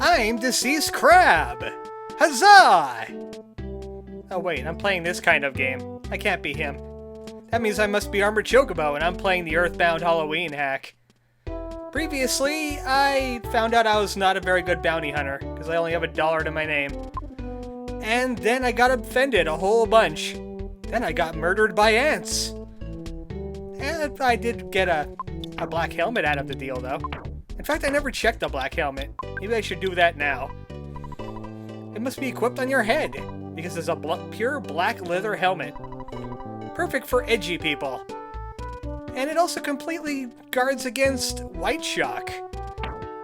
I'm Deceased Crab! Huzzah! Oh wait, I'm playing this kind of game. I can't be him. That means I must be ArmoredChocobo, and I'm playing the Earthbound Halloween Hack. Previously, I found out I was not a very good bounty hunter, because I only have $1 to my name. And then I got offended a whole bunch. Then I got murdered by ants. And I did get a black helmet out of the deal, though. In fact, I never checked the black helmet. Maybe I should do that now. It must be equipped on your head, because it's a pure black leather helmet. Perfect for edgy people. And it also completely guards against white shock.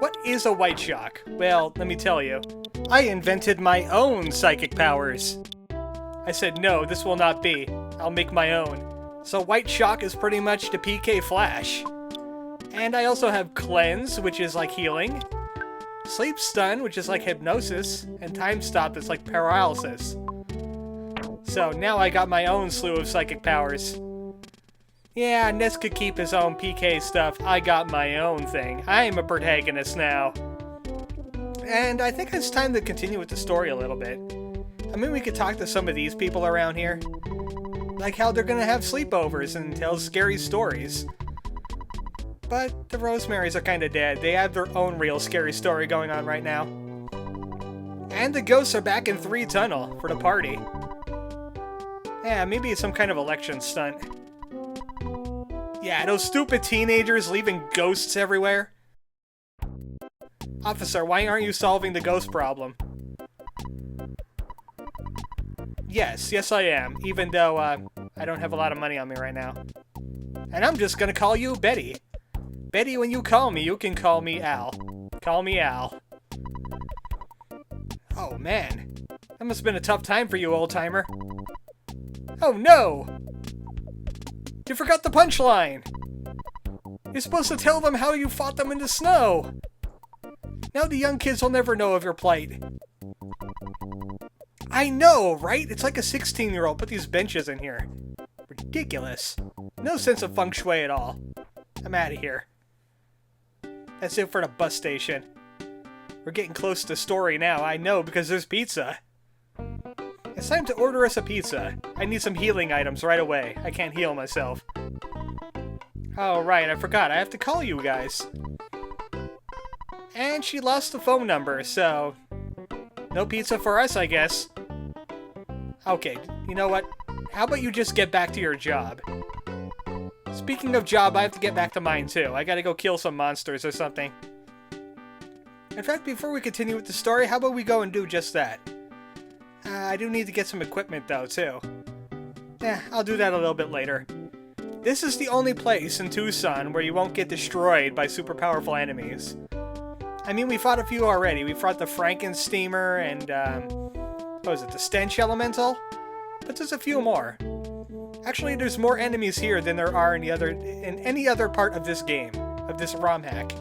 What is a white shock? Well, let me tell you. I invented my own psychic powers. I said, no, this will not be. I'll make my own. So white shock is pretty much the PK Flash. And I also have cleanse, which is like healing. Sleep stun, which is like hypnosis. And time stop, that's like paralysis. So now I got my own slew of psychic powers. Yeah, Ness could keep his own PK stuff. I got my own thing. I am a protagonist now. And I think it's time to continue with the story a little bit. I mean, we could talk to some of these people around here. Like how they're gonna have sleepovers and tell scary stories. But the Rosemarys are kinda dead. They have their own real scary story going on right now. And the ghosts are back in 3 Tunnel for the party. Yeah, maybe it's some kind of election stunt. Yeah, those stupid teenagers leaving ghosts everywhere. Officer, why aren't you solving the ghost problem? Yes I am, even though I don't have a lot of money on me right now. And I'm just gonna call you Betty. Betty, when you call me, you can call me Al. Call me Al. Oh man, that must have been a tough time for you, old-timer. Oh no! You forgot the punchline! You're supposed to tell them how you fought them in the snow! Now the young kids will never know of your plight. I know, right? It's like a 16-year-old put these benches in here. Ridiculous. No sense of feng shui at all. I'm out of here. That's it for the bus station. We're getting close to the story now, I know, because there's pizza. It's time to order us a pizza. I need some healing items right away. I can't heal myself. Oh, right, I forgot. I have to call you guys. And she lost the phone number, so... no pizza for us, I guess. Okay, you know what? How about you just get back to your job? Speaking of job, I have to get back to mine, too. I gotta go kill some monsters or something. In fact, before we continue with the story, how about we go and do just that? I do need to get some equipment, though, too. I'll do that a little bit later. This is the only place in Tucson where you won't get destroyed by super powerful enemies. I mean, we fought a few already. We fought the Frankensteamer and, what was it, the Stench Elemental? But there's a few more. Actually, there's more enemies here than there are in any other part of this game, of this ROM hack.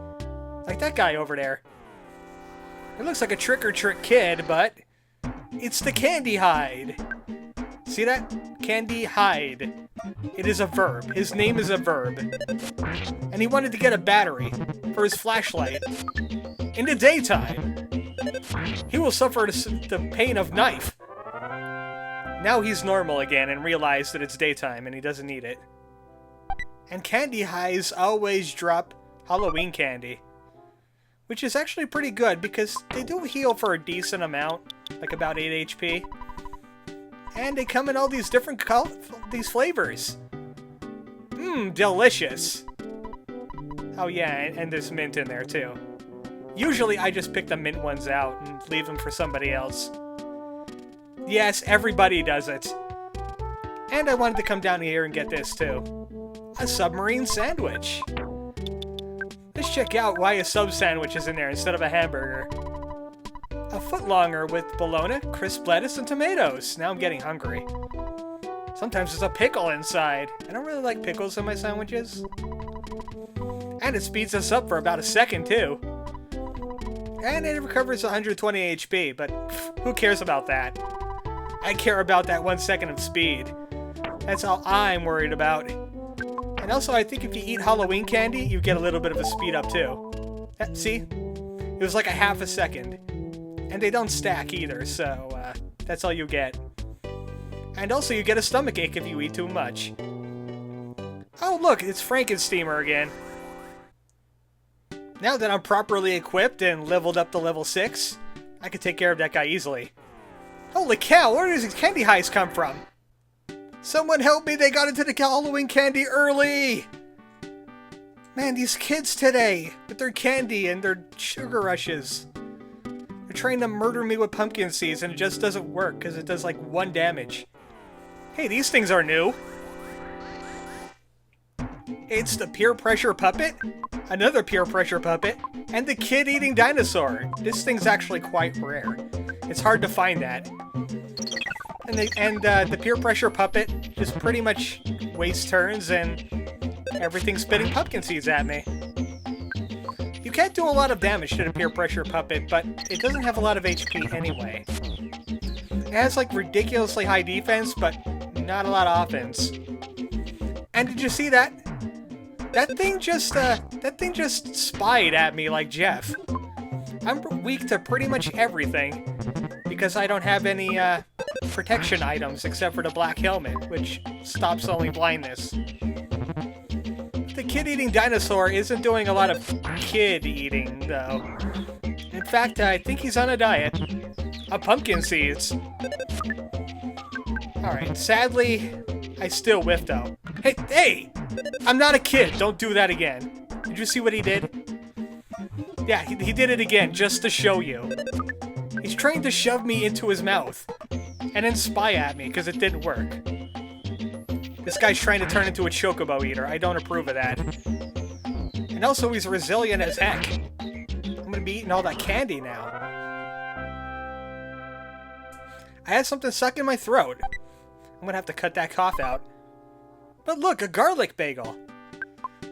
Like that guy over there. It looks like a trick-or-trick kid, but it's the Candy Hide. See that? Candy Hide. It is a verb. His name is a verb. And he wanted to get a battery for his flashlight. In the daytime. He will suffer the pain of knife. Now he's normal again and realized that it's daytime and he doesn't need it. And Candy Highs always drop Halloween candy. Which is actually pretty good because they do heal for a decent amount. Like about 8 HP. And they come in all these different these flavors. Mmm, delicious. Oh yeah, and there's mint in there too. Usually I just pick the mint ones out and leave them for somebody else. Yes, everybody does it. And I wanted to come down here and get this too. A submarine sandwich. Let's check out why a sub sandwich is in there instead of a hamburger. A footlonger with bologna, crisp lettuce, and tomatoes. Now I'm getting hungry. Sometimes there's a pickle inside. I don't really like pickles in my sandwiches. And it speeds us up for about a second too. And it recovers 120 HP, but who cares about that? I care about that 1 second of speed. That's all I'm worried about. And also, I think if you eat Halloween candy, you get a little bit of a speed up too. See? It was like a half a second. And they don't stack either, so that's all you get. And also you get a stomachache if you eat too much. Oh look, it's Frankensteamer again. Now that I'm properly equipped and leveled up to level 6, I can take care of that guy easily. Holy cow, where does these candy heist come from? Someone help me, they got into the Halloween candy early! Man, these kids today, with their candy and their sugar rushes. They're trying to murder me with pumpkin seeds and it just doesn't work because it does like 1 damage. Hey, these things are new. It's the peer pressure puppet, another peer pressure puppet, and the kid-eating dinosaur. This thing's actually quite rare. It's hard to find that. And the peer pressure puppet just pretty much wastes turns and everything's spitting pumpkin seeds at me. You can't do a lot of damage to the peer pressure puppet, but it doesn't have a lot of HP anyway. It has like ridiculously high defense, but not a lot of offense. And did you see that? That thing just spied at me like Jeff. I'm weak to pretty much everything because I don't have any protection items except for the black helmet, which stops only blindness. The kid-eating dinosaur isn't doing a lot of kid-eating, though. In fact, I think he's on a diet of pumpkin seeds. Alright, sadly, I still whiffed out. Hey! I'm not a kid! Don't do that again. Did you see what he did? Yeah, he did it again, just to show you. He's trying to shove me into his mouth. And then spy at me, because it didn't work. This guy's trying to turn into a chocobo eater. I don't approve of that. And also, he's resilient as heck. I'm gonna be eating all that candy now. I had something stuck in my throat. I'm gonna have to cut that cough out. But look, a garlic bagel.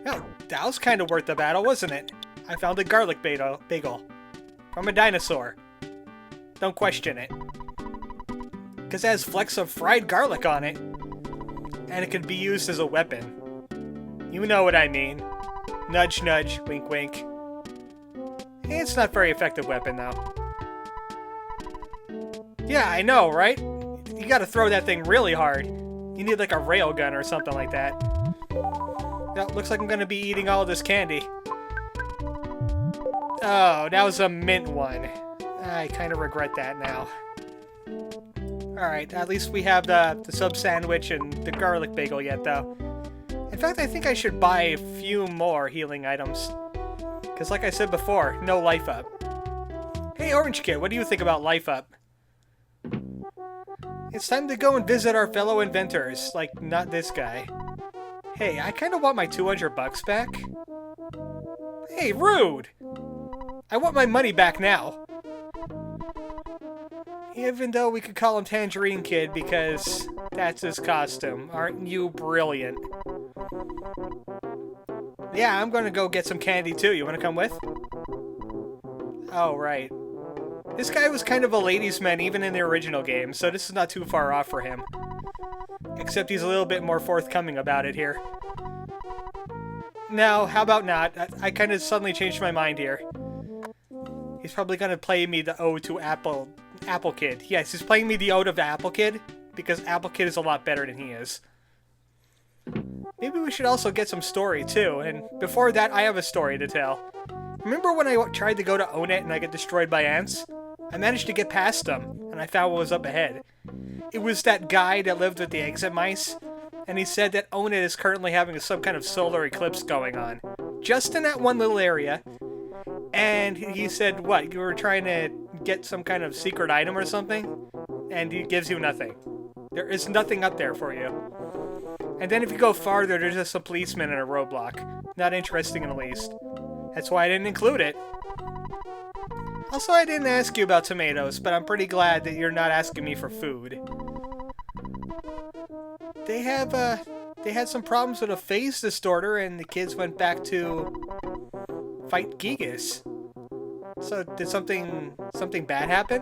Well, that was kind of worth the battle, wasn't it? I found a garlic bagel. From a dinosaur. Don't question it. Because it has flecks of fried garlic on it. And it can be used as a weapon. You know what I mean. Nudge, nudge, wink, wink. It's not a very effective weapon, though. Yeah, I know, right? You gotta throw that thing really hard. You need like a railgun or something like that. Well, looks like I'm gonna be eating all this candy. Oh, that was a mint one. I kind of regret that now. Alright, at least we have the sub sandwich and the garlic bagel yet, though. In fact, I think I should buy a few more healing items. Because like I said before, no life up. Hey, Orange Kid, what do you think about life up? It's time to go and visit our fellow inventors, like not this guy. Hey, I kind of want my $200 back. Hey, rude! I want my money back now. Even though we could call him Tangerine Kid because that's his costume. Aren't you brilliant? Yeah, I'm gonna go get some candy too. You wanna come with? Oh, right. This guy was kind of a ladies' man even in the original game, so this is not too far off for him. Except he's a little bit more forthcoming about it here. No, how about not? I kind of suddenly changed my mind here. He's probably gonna play me the ode to Apple Kid. Yes, he's playing me the ode of the Apple Kid, because Apple Kid is a lot better than he is. Maybe we should also get some story, too, and before that, I have a story to tell. Remember when I tried to go to Own It and I got destroyed by ants? I managed to get past them, and I found what was up ahead. It was that guy that lived with the exit mice, and he said that Own It is currently having some kind of solar eclipse going on. Just in that one little area. And he said, what, you were trying to get some kind of secret item or something? And he gives you nothing. There is nothing up there for you. And then if you go farther, there's just a policeman and a roadblock. Not interesting in the least. That's why I didn't include it. Also, I didn't ask you about tomatoes, but I'm pretty glad that you're not asking me for food. They had some problems with a phase distorter, and the kids went back to fight Gigas. So, did something bad happen?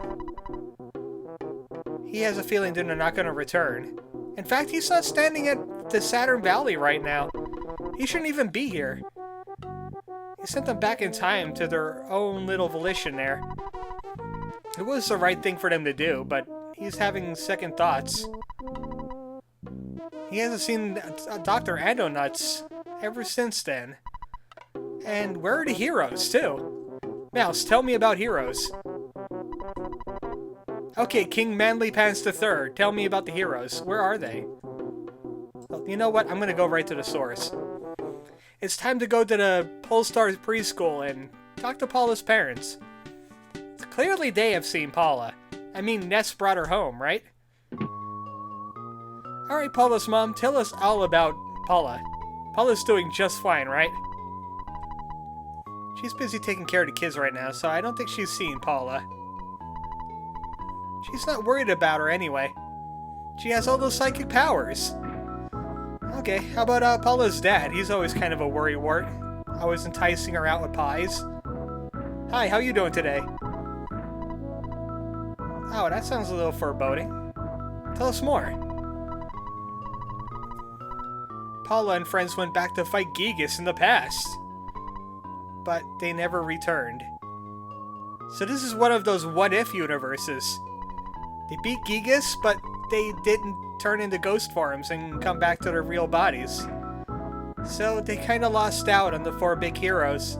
He has a feeling that they're not going to return. In fact, he's not standing at the Saturn Valley right now. He shouldn't even be here. He sent them back in time to their own little volition there. It was the right thing for them to do, but he's having second thoughts. He hasn't seen Dr. Andonuts ever since then. And where are the heroes, too? Mouse, tell me about heroes. Okay, King Manly Pants III, tell me about the heroes. Where are they? Well, you know what? I'm gonna go right to the source. It's time to go to the Polestar preschool and talk to Paula's parents. Clearly they have seen Paula. I mean, Ness brought her home, right? Alright, Paula's mom, tell us all about Paula. Paula's doing just fine, right? She's busy taking care of the kids right now, so I don't think she's seen Paula. She's not worried about her anyway. She has all those psychic powers. Okay, how about Paula's dad? He's always kind of a worrywart. Always enticing her out with pies. Hi, how you doing today? Oh, that sounds a little foreboding. Tell us more. Paula and friends went back to fight Gigas in the past. But they never returned. So this is one of those what-if universes. They beat Gigas, but they didn't turn into ghost forms and come back to their real bodies. So they kinda lost out on the 4 big heroes.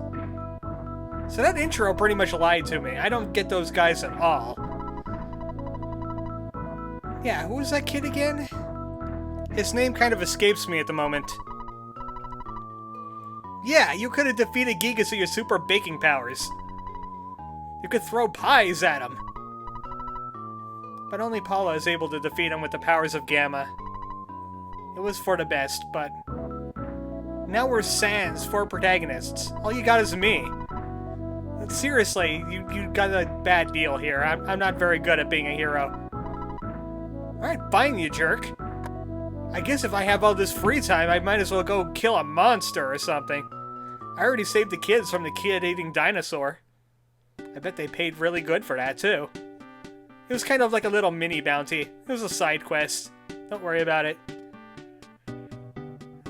So that intro pretty much lied to me. I don't get those guys at all. Yeah, who was that kid again? His name kind of escapes me at the moment. Yeah, you could have defeated Gigas with your super baking powers. You could throw pies at him. But only Paula is able to defeat him with the powers of Gamma. It was for the best, but... now we're sans 4 protagonists. All you got is me. Seriously, you got a bad deal here. I'm not very good at being a hero. Alright, fine, you jerk. I guess if I have all this free time, I might as well go kill a monster or something. I already saved the kids from the kid-eating dinosaur. I bet they paid really good for that, too. It was kind of like a little mini bounty. It was a side quest. Don't worry about it.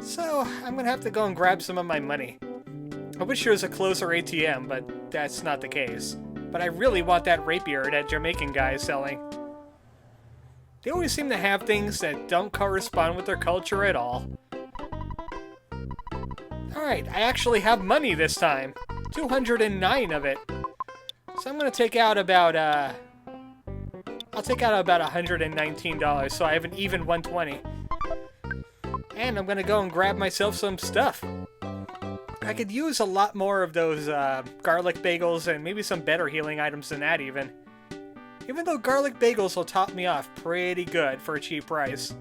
So, I'm gonna have to go and grab some of my money. I wish there was a closer ATM, but that's not the case. But I really want that rapier that Jamaican guy is selling. They always seem to have things that don't correspond with their culture at all. Alright, I actually have money this time. 209 of it. So I'm gonna take out about, I'll take out about $119, so I have an even 120. And I'm gonna go and grab myself some stuff. I could use a lot more of those garlic bagels and maybe some better healing items than that even. Even though garlic bagels will top me off pretty good for a cheap price.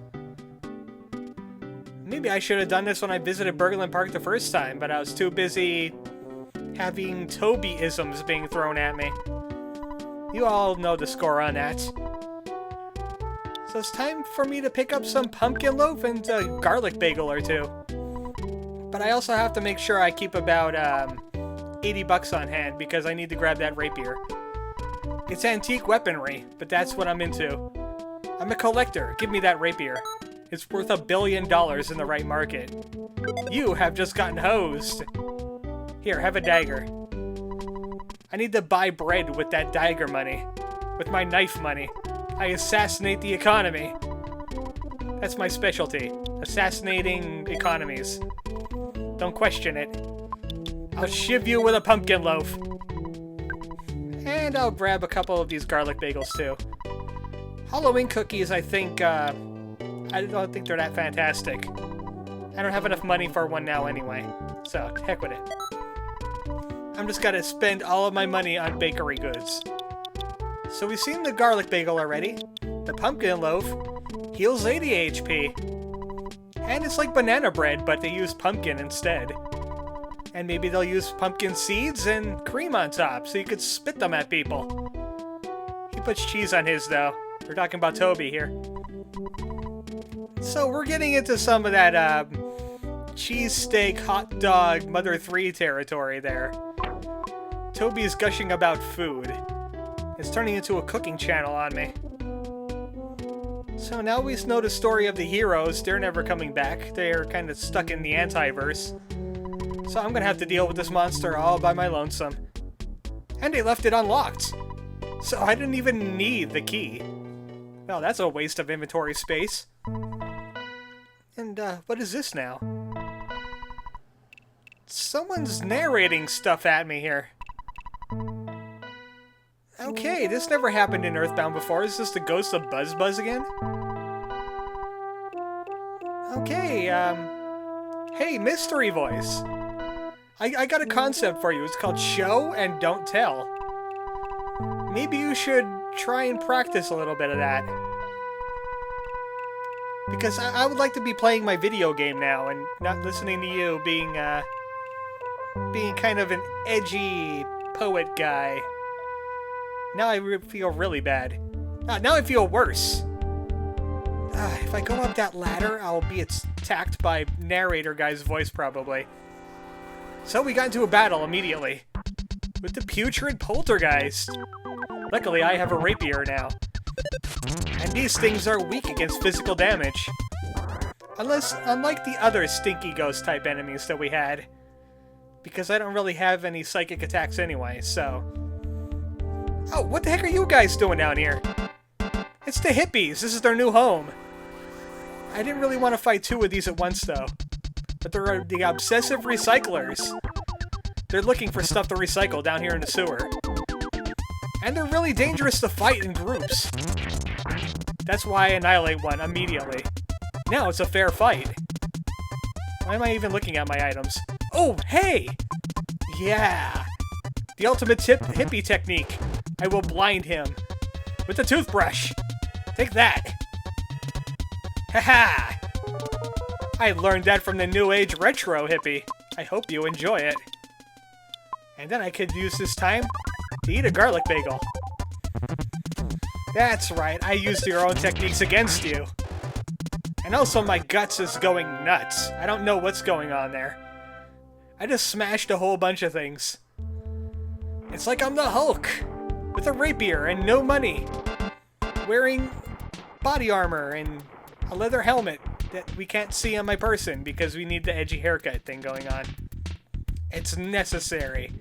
Maybe I should have done this when I visited Burgerland Park the first time, but I was too busy having Toby-isms being thrown at me. You all know the score on that. So it's time for me to pick up some pumpkin loaf and a garlic bagel or two. But I also have to make sure I keep about 80 bucks on hand because I need to grab that rapier. It's antique weaponry, but that's what I'm into. I'm a collector. Give me that rapier. It's worth $1 billion in the right market. You have just gotten hosed. Here, have a dagger. I need to buy bread with that dagger money. With my knife money. I assassinate the economy. That's my specialty. Assassinating economies. Don't question it. I'll shiv you with a pumpkin loaf. And I'll grab a couple of these garlic bagels too. Halloween cookies, I think, I don't think they're that fantastic. I don't have enough money for one now anyway. So, heck with it. I'm just gonna spend all of my money on bakery goods. So we've seen the garlic bagel already. The pumpkin loaf heals 80 HP. And it's like banana bread, but they use pumpkin instead. And maybe they'll use pumpkin seeds and cream on top, so you could spit them at people. He puts cheese on his, though. We're talking about Toby here. So we're getting into some of that, cheesesteak, hot dog, Mother 3 territory there. Toby's gushing about food. It's turning into a cooking channel on me. So now we know the story of the heroes. They're never coming back. They're kind of stuck in the anti-verse. So I'm gonna have to deal with this monster all by my lonesome. And they left it unlocked. So I didn't even need the key. Well, that's a waste of inventory space. And, what is this now? Someone's narrating stuff at me here. Okay, this never happened in Earthbound before. Is this the ghost of Buzz Buzz again? Okay, hey, mystery voice. I got a concept for you. It's called Show and Don't Tell. Maybe you should try and practice a little bit of that. Because I would like to be playing my video game now and not listening to you being kind of an edgy poet guy. Now I feel really bad. Now I feel worse. If I go up that ladder, I'll be attacked by narrator guy's voice probably. So we got into a battle immediately. With the putrid poltergeist. Luckily I have a rapier now. And these things are weak against physical damage. Unlike the other stinky ghost type enemies that we had. Because I don't really have any psychic attacks anyway, so... Oh, what the heck are you guys doing down here? It's the hippies. This is their new home. I didn't really want to fight two of these at once, though. But they're the obsessive recyclers. They're looking for stuff to recycle down here in the sewer. And they're really dangerous to fight in groups. That's why I annihilate one immediately. Now it's a fair fight. Why am I even looking at my items? Oh, hey! Yeah! The ultimate hippie technique. I will blind him. With the toothbrush. Take that. Haha! I learned that from the New Age retro hippie. I hope you enjoy it. And then I could use this time to eat a garlic bagel. That's right, I used your own techniques against you. And also my guts is going nuts. I don't know what's going on there. I just smashed a whole bunch of things. It's like I'm the Hulk, with a rapier and no money, wearing body armor and a leather helmet that we can't see on my person because we need the edgy haircut thing going on. It's necessary.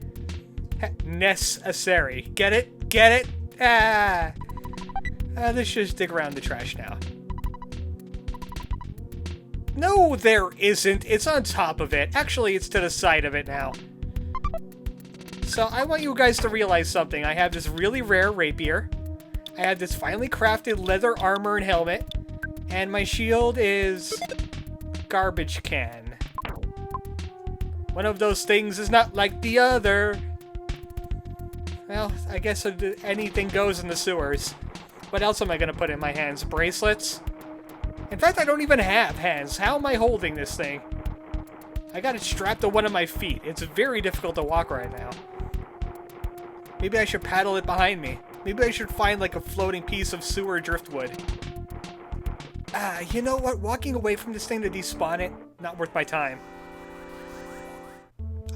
Necessary. Get it? Get it? Let's just dig around the trash now. No, there isn't. It's on top of it. Actually, it's to the side of it now. So I want you guys to realize something. I have this really rare rapier. I have this finely crafted leather armor and helmet. And my shield is... garbage can. One of those things is not like the other. Well, I guess anything goes in the sewers. What else am I going to put in my hands? Bracelets? In fact, I don't even have hands. How am I holding this thing? I got it strapped to one of my feet. It's very difficult to walk right now. Maybe I should paddle it behind me. Maybe I should find like a floating piece of sewer driftwood. You know what? Walking away from this thing to despawn it, not worth my time.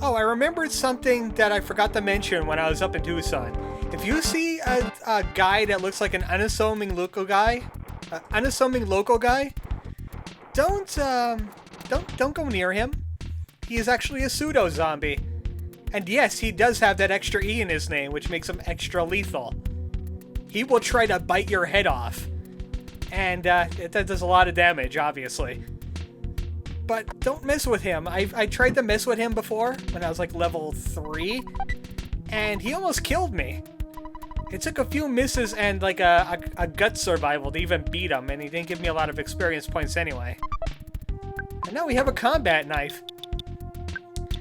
Oh, I remembered something that I forgot to mention when I was up in Tucson. If you see a guy that looks like an unassuming local guy, don't go near him. He is actually a pseudo-zombie. And yes, he does have that extra E in his name, which makes him extra lethal. He will try to bite your head off. And that does a lot of damage, obviously. But don't mess with him. I tried to mess with him before, when I was like level 3. And he almost killed me. It took a few misses and like a gut survival to even beat him, and he didn't give me a lot of experience points anyway. And now we have a combat knife.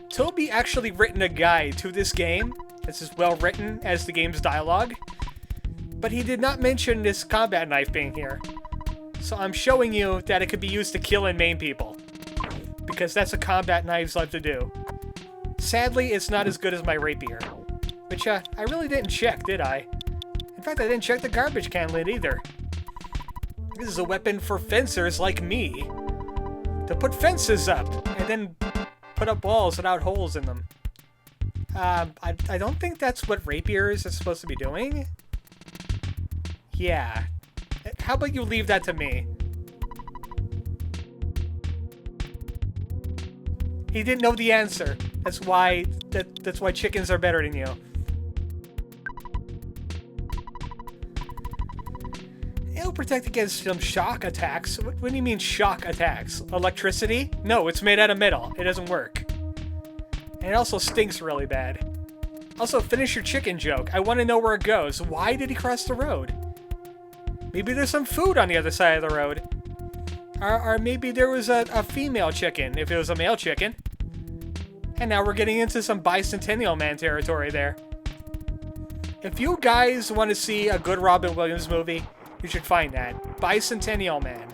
Toby actually written a guide to this game. It's as well written as the game's dialogue. But he did not mention this combat knife being here. So I'm showing you that it could be used to kill and maim people. Because that's what combat knives like to do. Sadly, it's not as good as my rapier. Which, I really didn't check, did I? In fact, I didn't check the garbage can lid either. This is a weapon for fencers like me. To put fences up, and then put up walls without holes in them. I don't think that's what rapiers are supposed to be doing. Yeah. How about you leave that to me? He didn't know the answer. That's why chickens are better than you. It'll protect against some shock attacks. What do you mean shock attacks? Electricity? No, it's made out of metal. It doesn't work. And it also stinks really bad. Also, finish your chicken joke. I want to know where it goes. Why did he cross the road? Maybe there's some food on the other side of the road. Or maybe there was a female chicken, if it was a male chicken. And now we're getting into some Bicentennial Man territory there. If you guys want to see a good Robin Williams movie, you should find that. Bicentennial Man.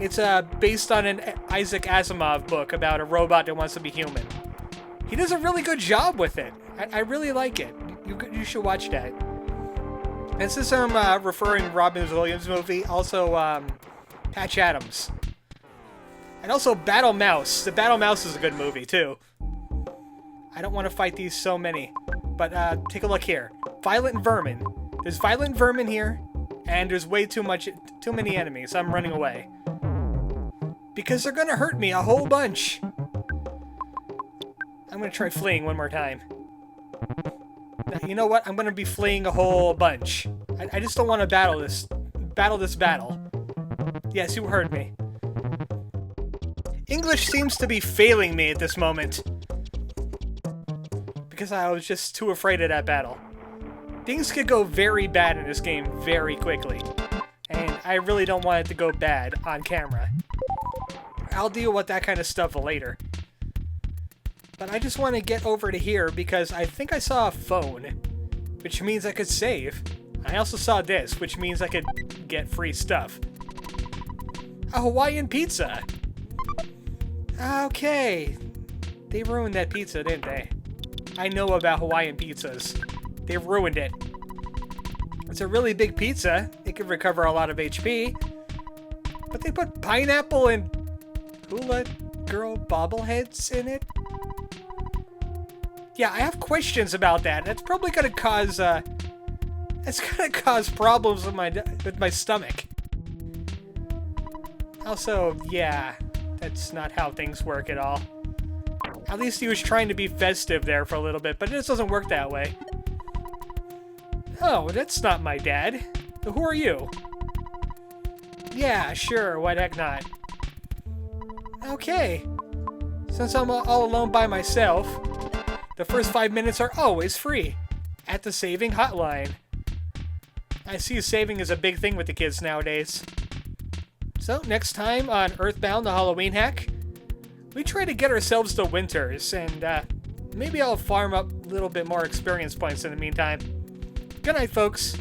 It's based on an Isaac Asimov book about a robot that wants to be human. He does a really good job with it. I really like it. You should watch that. And since I'm referring Robin Williams movie, also Patch Adams. And also Battle Mouse. The Battle Mouse is a good movie too. I don't want to fight these so many. But take a look here. Violent Vermin. There's Violent Vermin here. And there's way too many enemies. I'm running away. Because they're gonna hurt me a whole bunch. I'm gonna try fleeing one more time. You know what? I'm gonna be fleeing a whole bunch. I just don't want to battle this battle. Yes, you heard me. English seems to be failing me at this moment. Because I was just too afraid of that battle. Things could go very bad in this game very quickly. And I really don't want it to go bad on camera. I'll deal with that kind of stuff later. But I just want to get over to here because I think I saw a phone, which means I could save. I also saw this, which means I could get free stuff. A Hawaiian pizza! Okay. They ruined that pizza, didn't they? I know about Hawaiian pizzas. They ruined it. It's a really big pizza. It could recover a lot of HP. But they put pineapple and hula girl bobbleheads in it? Yeah, I have questions about that. That's probably gonna cause problems with my stomach. Also, yeah, that's not how things work at all. At least he was trying to be festive there for a little bit, but it just doesn't work that way. Oh, that's not my dad. Who are you? Yeah, sure, why the heck not? Okay. Since I'm all alone by myself, the first 5 minutes are always free. At the saving hotline. I see saving is a big thing with the kids nowadays. So, next time on Earthbound the Halloween Hack, we try to get ourselves to winters, and maybe I'll farm up a little bit more experience points in the meantime. Good night, folks.